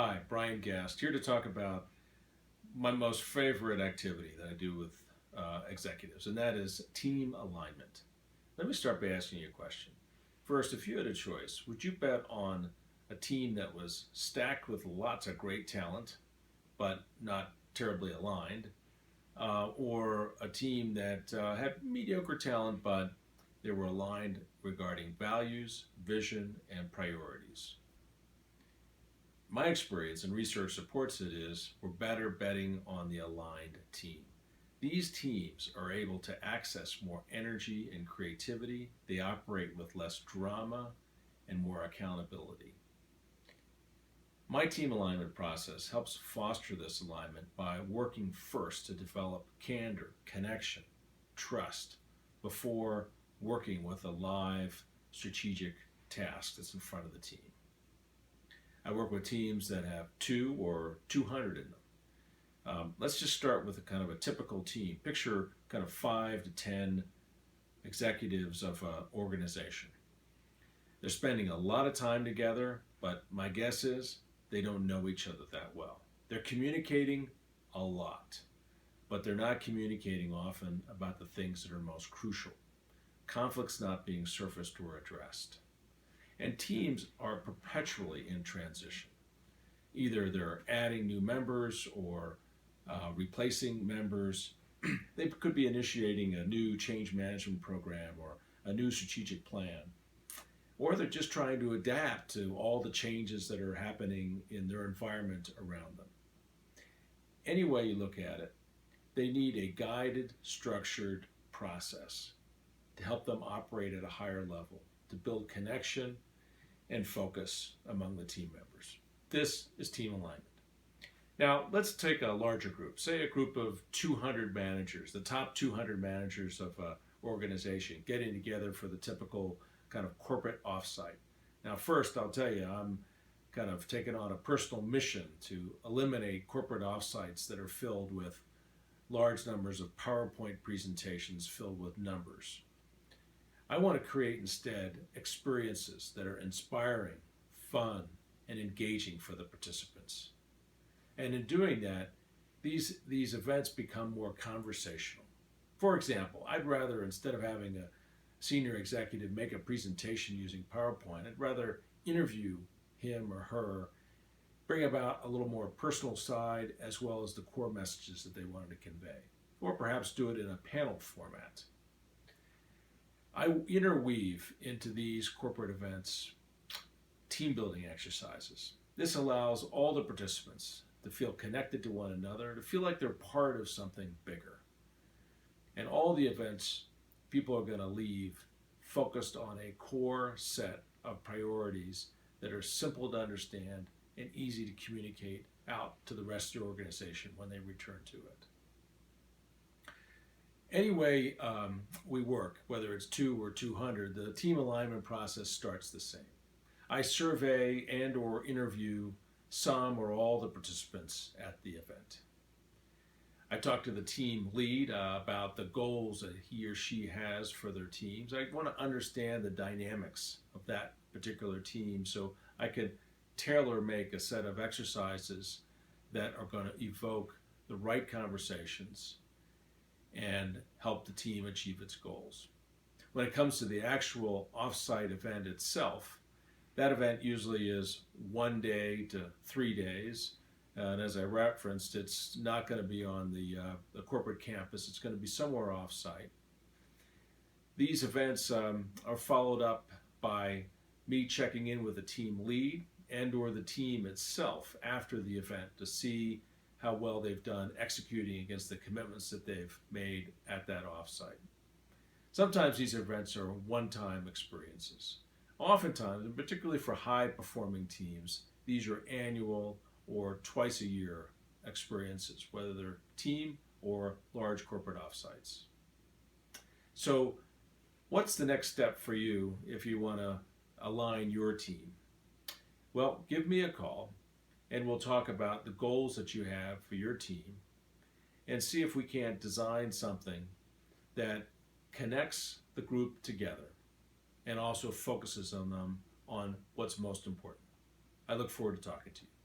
Hi, Brian Gast, here to talk about my most favorite activity that I do with executives, and that is team alignment. Let me start by asking you a question. First, if you had a choice, would you bet on a team that was stacked with lots of great talent, but not terribly aligned, or a team that had mediocre talent, but they were aligned regarding values, vision, and priorities? My experience and research supports it is we're better betting on the aligned team. These teams are able to access more energy and creativity. They operate with less drama and more accountability. My team alignment process helps foster this alignment by working first to develop candor, connection, trust before working with a live strategic task that's in front of the team. I work with teams that have 200 in them. Let's just start with a kind of a typical team. Picture kind of 5 to 10 executives of an organization. They're spending a lot of time together, but my guess is they don't know each other that well. They're communicating a lot, but they're not communicating often about the things that are most crucial. Conflicts not being surfaced or addressed. And teams are perpetually in transition. Either they're adding new members or replacing members. They could be initiating a new change management program or a new strategic plan. Or they're just trying to adapt to all the changes that are happening in their environment around them. Any way you look at it, they need a guided, structured process to help them operate at a higher level, to build connection and focus among the team members. This is team alignment. Now, let's take a larger group, say a group of 200 managers, the top 200 managers of an organization getting together for the typical kind of corporate offsite. Now, first, I'll tell you, I'm kind of taking on a personal mission to eliminate corporate offsites that are filled with large numbers of PowerPoint presentations filled with numbers. I want to create instead experiences that are inspiring, fun, and engaging for the participants. And in doing that, these events become more conversational. For example, I'd rather, instead of having a senior executive make a presentation using PowerPoint, I'd rather interview him or her, bring about a little more personal side as well as the core messages that they wanted to convey, or perhaps do it in a panel format. I interweave into these corporate events team building exercises. This allows all the participants to feel connected to one another, to feel like they're part of something bigger. And all the events, people are going to leave focused on a core set of priorities that are simple to understand and easy to communicate out to the rest of the organization when they return to it. Any way we work, whether it's 2 or 200, the team alignment process starts the same. I survey and or interview some or all the participants at the event. I talk to the team lead about the goals that he or she has for their teams. I want to understand the dynamics of that particular team so I could tailor make a set of exercises that are going to evoke the right conversations and help the team achieve its goals. When it comes to the actual offsite event itself, that event usually is 1 day to 3 days. And as I referenced, it's not going to be on the corporate campus. It's going to be somewhere offsite. These events are followed up by me checking in with the team lead and or the team itself after the event to see how well they've done executing against the commitments that they've made at that offsite. Sometimes these events are one-time experiences. Oftentimes, and particularly for high-performing teams, these are annual or twice-a-year experiences, whether they're team or large corporate offsites. So what's the next step for you if you want to align your team? Well, give me a call and we'll talk about the goals that you have for your team and see if we can't design something that connects the group together and also focuses on them on what's most important. I look forward to talking to you.